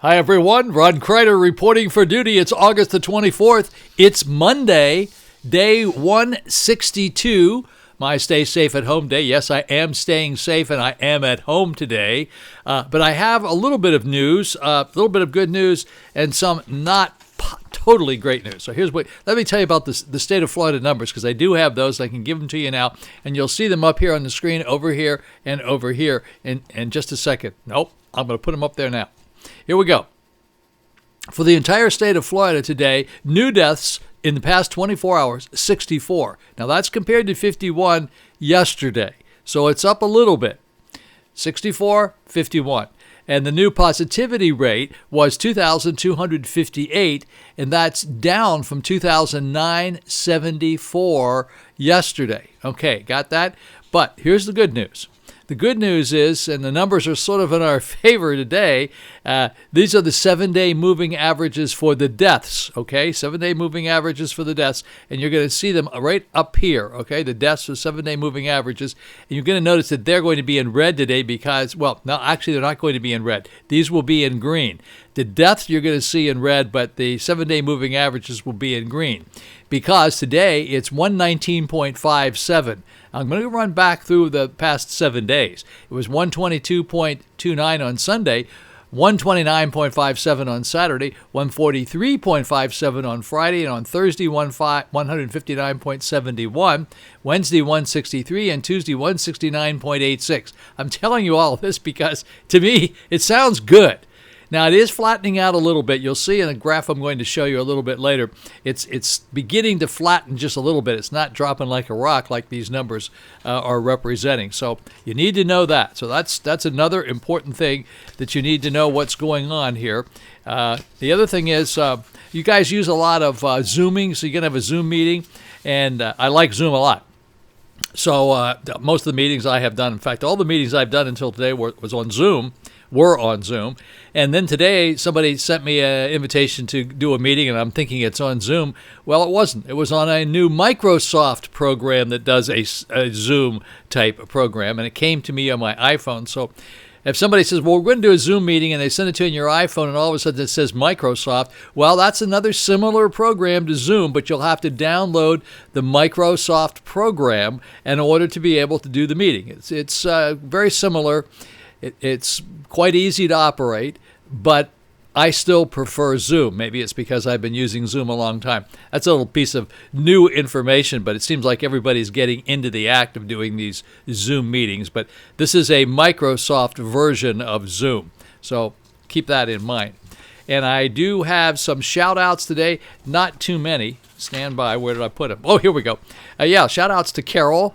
Hi, everyone. Ron Crider reporting for duty. It's August the 24th. It's Monday, day 162. My Stay Safe at Home day. Yes, I am staying safe and I am at home today. But I have a little bit of news, a little bit of good news, and some not totally great news. So let me tell you about the state of Florida numbers, because I do have those. I can give them to you now, and you'll see them up here on the screen, over here in just a second. Nope, I'm going to put them up there now. Here we go. For the entire state of Florida today, new deaths in the past 24 hours, 64. Now that's compared to 51 yesterday. So it's up a little bit. 64, 51. And the new positivity rate was 2,258, and that's down from 2,974 yesterday. Okay, got that? But here's the good news. The good news is, and the numbers are sort of in our favor today, these are the 7-day moving averages for the deaths, okay? 7-day moving averages for the deaths, and you're going to see them right up here, okay? The deaths are 7-day moving averages, and you're going to notice that they're going to be in red today because, well, no, actually they're not going to be in red. These will be in green. The deaths you're going to see in red, but the 7-day moving averages will be in green because today it's 119.57. I'm going to run back through the past 7 days. It was 122.29 on Sunday, 129.57 on Saturday, 143.57 on Friday, and on Thursday, 159.71, Wednesday, 163, and Tuesday, 169.86. I'm telling you all this because, to me, it sounds good. Now, it is flattening out a little bit. You'll see in a graph I'm going to show you a little bit later. It's beginning to flatten just a little bit. It's not dropping like a rock like these numbers are representing. So you need to know that. So that's another important thing that you need to know what's going on here. The other thing is you guys use a lot of Zooming, so you're going to have a Zoom meeting, and I like Zoom a lot. So most of the meetings I have done, in fact, all the meetings I've done until today were on Zoom. And then today somebody sent me an invitation to do a meeting, and I'm thinking it's on Zoom. Well, it wasn't. It was on a new Microsoft program that does a Zoom type program, and it came to me on my iPhone. So if somebody says, well, we're going to do a Zoom meeting, and they send it to you on your iPhone, and all of a sudden it says Microsoft, well, that's another similar program to Zoom, but you'll have to download the Microsoft program in order to be able to do the meeting. It's very similar. It's quite easy to operate, but I still prefer Zoom. Maybe it's because I've been using Zoom a long time. That's a little piece of new information, but it seems like everybody's getting into the act of doing these Zoom meetings. But this is a Microsoft version of Zoom, so keep that in mind. And I do have some shout-outs today, not too many. Stand by. Where did I put them? Oh, here we go. Shout-outs to Carol.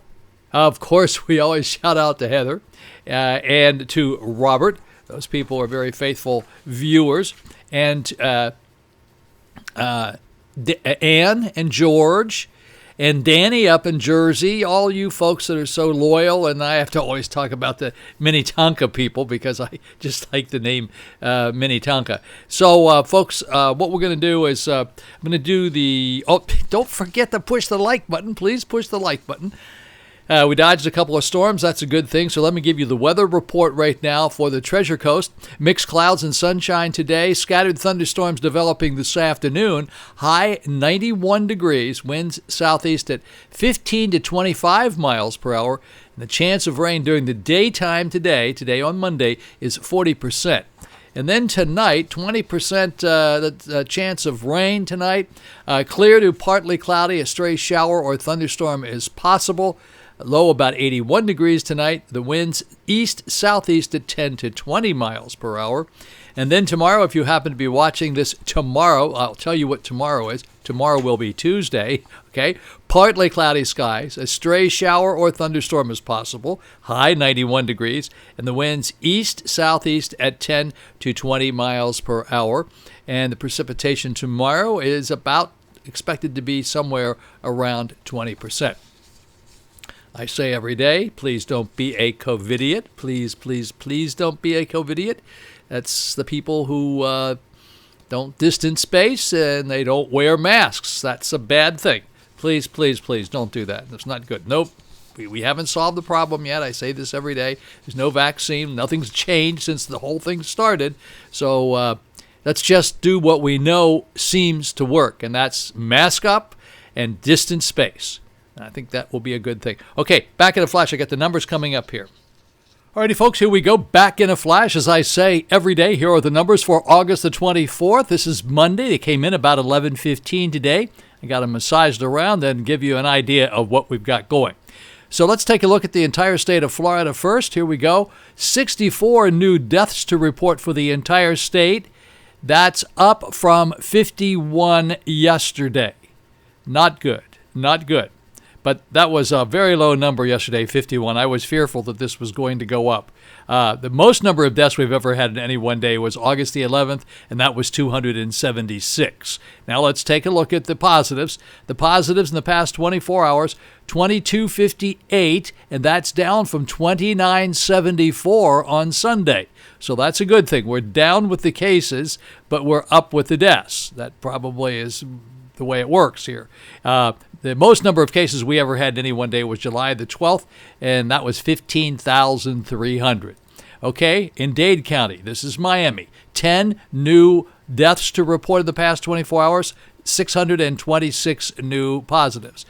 Of course, we always shout out to Heather and to Robert. Those people are very faithful viewers. And Ann and George and Danny up in Jersey, all you folks that are so loyal. And I have to always talk about the Minnetonka people because I just like the name Minnetonka. So, folks, what we're going to do is I'm going to do don't forget to push the like button. Please push the like button. We dodged a couple of storms. That's a good thing. So let me give you the weather report right now for the Treasure Coast. Mixed clouds and sunshine today. Scattered thunderstorms developing this afternoon. High 91 degrees. Winds southeast at 15 to 25 miles per hour. And the chance of rain during the daytime today on Monday, is 40%. And then tonight, 20% the chance of rain tonight. Clear to partly cloudy. A stray shower or thunderstorm is possible. Low about 81 degrees tonight. The winds east-southeast at 10 to 20 miles per hour. And then tomorrow, if you happen to be watching this tomorrow, I'll tell you what tomorrow is. Tomorrow will be Tuesday, okay? Partly cloudy skies. A stray shower or thunderstorm is possible. High 91 degrees. And the winds east-southeast at 10 to 20 miles per hour. And the precipitation tomorrow is expected to be somewhere around 20%. I say every day, please don't be a COVIDiot. Please, please, please don't be a COVIDiot. That's the people who don't distance space and they don't wear masks. That's a bad thing. Please, please, please don't do that. That's not good. Nope. We haven't solved the problem yet. I say this every day. There's no vaccine. Nothing's changed since the whole thing started. So Let's just do what we know seems to work, and that's mask up and distance space. I think that will be a good thing. Okay, back in a flash. I got the numbers coming up here. Alrighty, folks, here we go. Back in a flash. As I say every day, here are the numbers for August the 24th. This is Monday. They came in about 11:15 today. I got them massaged around and give you an idea of what we've got going. So let's take a look at the entire state of Florida first. Here we go. 64 new deaths to report for the entire state. That's up from 51 yesterday. Not good. Not good. But that was a very low number yesterday, 51. I was fearful that this was going to go up. The most number of deaths we've ever had in any one day was August the 11th, and that was 276. Now let's take a look at the positives. The positives in the past 24 hours, 2258, and that's down from 2974 on Sunday. So that's a good thing. We're down with the cases, but we're up with the deaths. That probably is the way it works here. The most number of cases we ever had in any one day was July the 12th, and that was 15,300. Okay, in Dade County, this is Miami, 10 new deaths to report in the past 24 hours, 626 new positives.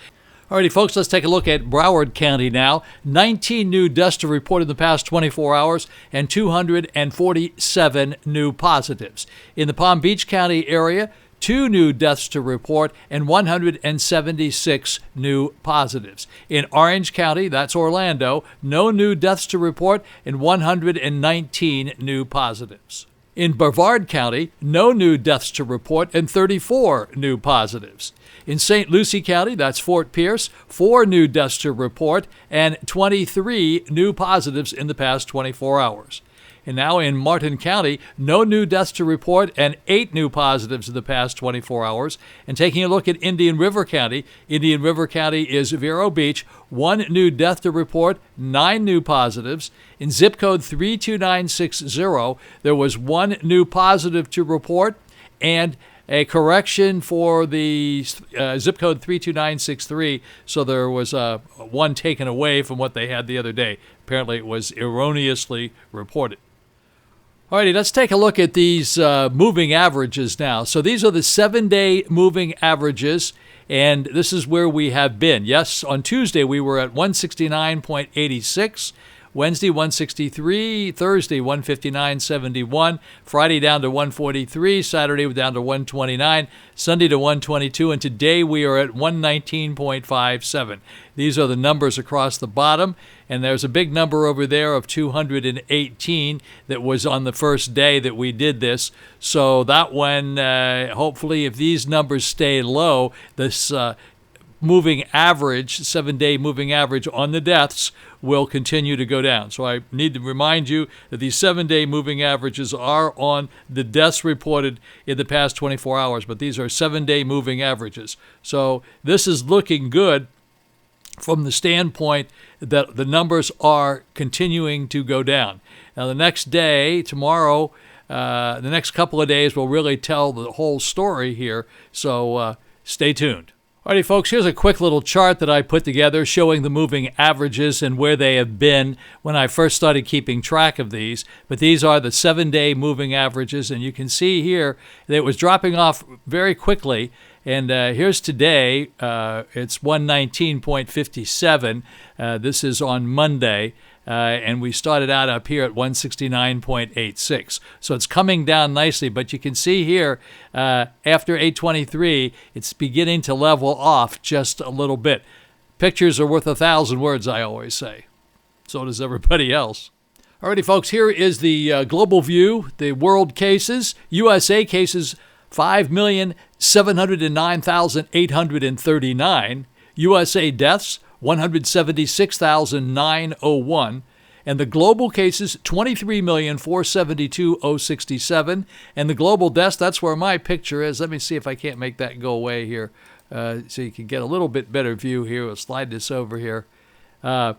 Alrighty, folks, let's take a look at Broward County now. 19 new deaths to report in the past 24 hours and 247 new positives. In the Palm Beach County area, 2 new deaths to report and 176 new positives. In Orange County, that's Orlando, no new deaths to report and 119 new positives. In Brevard County, no new deaths to report and 34 new positives. In St. Lucie County, that's Fort Pierce, 4 new deaths to report and 23 new positives in the past 24 hours. And now in Martin County, no new deaths to report and 8 new positives in the past 24 hours. And taking a look at Indian River County is Vero Beach, 1 new death to report, 9 new positives. In zip code 32960, there was 1 new positive to report and a correction for the zip code 32963, so there was one taken away from what they had the other day. Apparently it was erroneously reported. Alrighty, let's take a look at these moving averages now. So these are the 7-day moving averages, and this is where we have been. Yes, on Tuesday we were at 169.86, Wednesday 163, Thursday 159.71, Friday down to 143, Saturday down to 129, Sunday to 122, and today we are at 119.57. These are the numbers across the bottom, and there's a big number over there of 218 that was on the first day that we did this. So that one, hopefully if these numbers stay low, this moving average, 7-day moving average on the deaths will continue to go down. So I need to remind you that these 7-day moving averages are on the deaths reported in the past 24 hours, but these are 7-day moving averages. So this is looking good from the standpoint that the numbers are continuing to go down. Now the next day, tomorrow, the next couple of days will really tell the whole story here, so stay tuned. Alrighty, folks, here's a quick little chart that I put together showing the moving averages and where they have been when I first started keeping track of these. But these are the 7-day moving averages, and you can see here that it was dropping off very quickly. And here's today. It's 119.57. This is on Monday. And we started out up here at 169.86. So it's coming down nicely, but you can see here after 823, it's beginning to level off just a little bit. Pictures are worth 1,000 words, I always say. So does everybody else. Alrighty, folks, here is the global view, the world cases. USA cases, 5,709,839. USA deaths, 176,901, and the global cases 23,472,067, and the global deaths, that's where my picture is. Let me see if I can't make that go away here, so you can get a little bit better view here. We'll slide this over here. That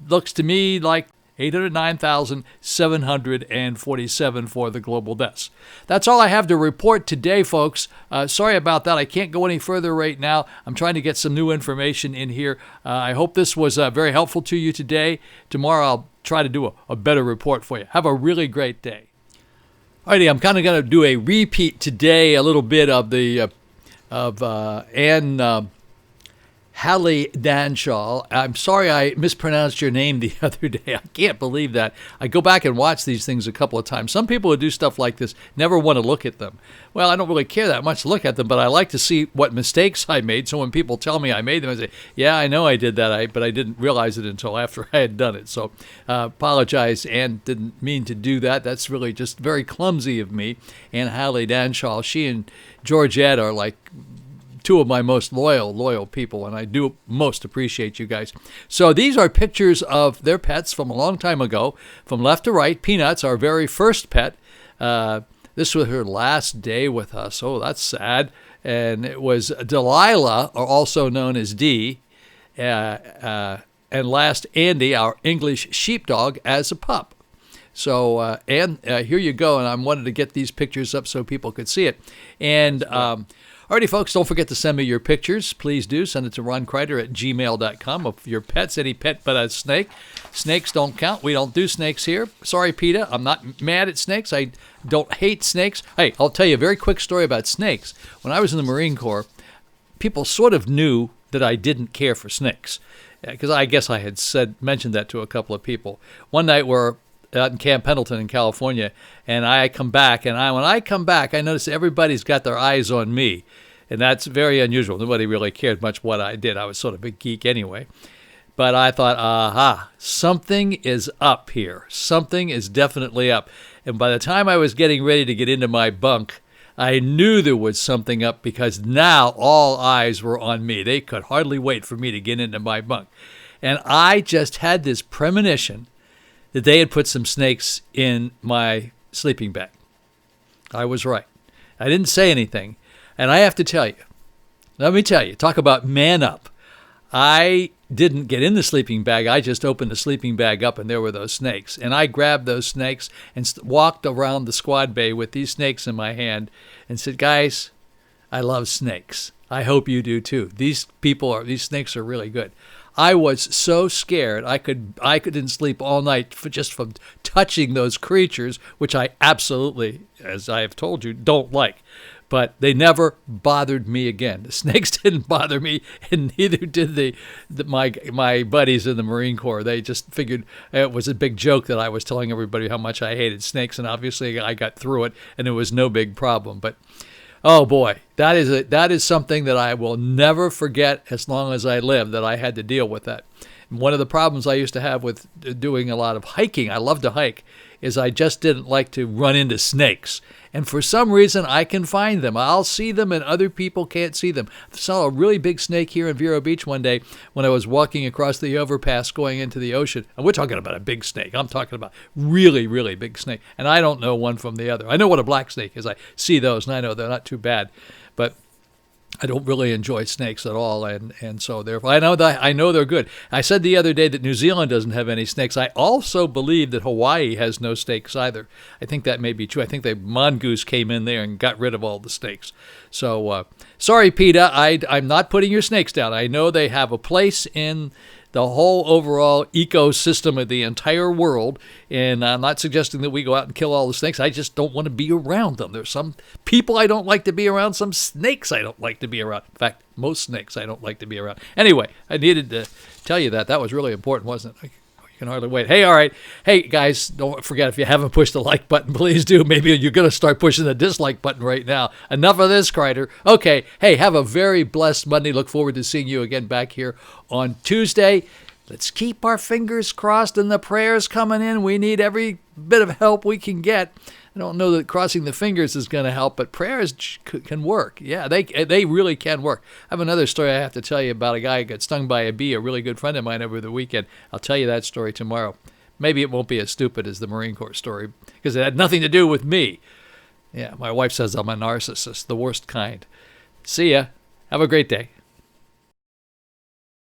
looks to me like 809,747 for the global deaths. That's all I have to report today, folks. Sorry about that. I can't go any further right now. I'm trying to get some new information in here. I hope this was very helpful to you today. Tomorrow I'll try to do a better report for you. Have a really great day. Alrighty, I'm kind of going to do a repeat today, a little bit of the of Anne Hallie Danshaw. I'm sorry I mispronounced your name the other day. I can't believe that. I go back and watch these things a couple of times. Some people who do stuff like this never want to look at them. Well, I don't really care that much to look at them, but I like to see what mistakes I made. So when people tell me I made them, I say, yeah, I know I did that, but I didn't realize it until after I had done it. So apologize, Anne didn't mean to do that. That's really just very clumsy of me. Anne Hallie Danshaw, she and Georgette are like two of my most loyal people, and I do most appreciate you guys. So these are pictures of their pets from a long time ago. From left to right, Peanuts, our very first pet. This was her last day with us. Oh, that's sad. And it was Delilah, or also known as Dee, and last Andy, our English sheepdog, as a pup. So, Anne, here you go, and I wanted to get these pictures up so people could see it. And alrighty, folks, don't forget to send me your pictures. Please do. Send it to roncrider@gmail.com of your pets, any pet but a snake. Snakes don't count. We don't do snakes here. Sorry, PETA. I'm not mad at snakes. I don't hate snakes. Hey, I'll tell you a very quick story about snakes. When I was in the Marine Corps, people sort of knew that I didn't care for snakes, because I guess I had mentioned that to a couple of people. One night we're out in Camp Pendleton in California, and I come back, and when I come back, I notice everybody's got their eyes on me, and that's very unusual. Nobody really cared much what I did. I was sort of a geek anyway. But I thought, aha, something is up here. Something is definitely up. And by the time I was getting ready to get into my bunk, I knew there was something up, because now all eyes were on me. They could hardly wait for me to get into my bunk. And I just had this premonition that they had put some snakes in my sleeping bag. I was right. I didn't say anything. And I have to tell you, let me tell you, talk about man up. I didn't get in the sleeping bag. I just opened the sleeping bag up, and there were those snakes. And I grabbed those snakes and walked around the squad bay with these snakes in my hand and said, guys, I love snakes. I hope you do too. These snakes are really good. I was so scared I couldn't sleep all night just from touching those creatures, which I absolutely, as I have told you, don't like. But they never bothered me again. The snakes didn't bother me, and neither did my buddies in the Marine Corps. They just figured it was a big joke that I was telling everybody how much I hated snakes, and obviously I got through it, and it was no big problem. But oh boy, that is something that I will never forget as long as I live, that I had to deal with that. And one of the problems I used to have with doing a lot of hiking, I love to hike, is I just didn't like to run into snakes. And for some reason, I can find them. I'll see them and other people can't see them. I saw a really big snake here in Vero Beach one day when I was walking across the overpass going into the ocean. And we're talking about a big snake. I'm talking about really, really big snake. And I don't know one from the other. I know what a black snake is. I see those, and I know they're not too bad. But I don't really enjoy snakes at all, and so therefore I know they're good. I said the other day that New Zealand doesn't have any snakes. I also believe that Hawaii has no snakes either. I think that may be true. I think the mongoose came in there and got rid of all the snakes. So sorry, PETA, I'm not putting your snakes down. I know they have a place in the whole overall ecosystem of the entire world, and I'm not suggesting that we go out and kill all the snakes. I just don't want to be around them. There's some people I don't like to be around, some snakes I don't like to be around. In fact, most snakes I don't like to be around. Anyway, I needed to tell you that. That was really important, wasn't it? You can hardly wait. Hey, all right. Hey, guys, don't forget, if you haven't pushed the like button, please do. Maybe you're going to start pushing the dislike button right now. Enough of this, Crider. Okay. Hey, have a very blessed Monday. Look forward to seeing you again back here on Tuesday. Let's keep our fingers crossed and the prayers coming in. We need every bit of help we can get. I don't know that crossing the fingers is going to help, but prayers can work. Yeah, they really can work. I have another story I have to tell you about a guy who got stung by a bee, a really good friend of mine over the weekend. I'll tell you that story tomorrow. Maybe it won't be as stupid as the Marine Corps story, because it had nothing to do with me. Yeah, my wife says I'm a narcissist, the worst kind. See ya. Have a great day.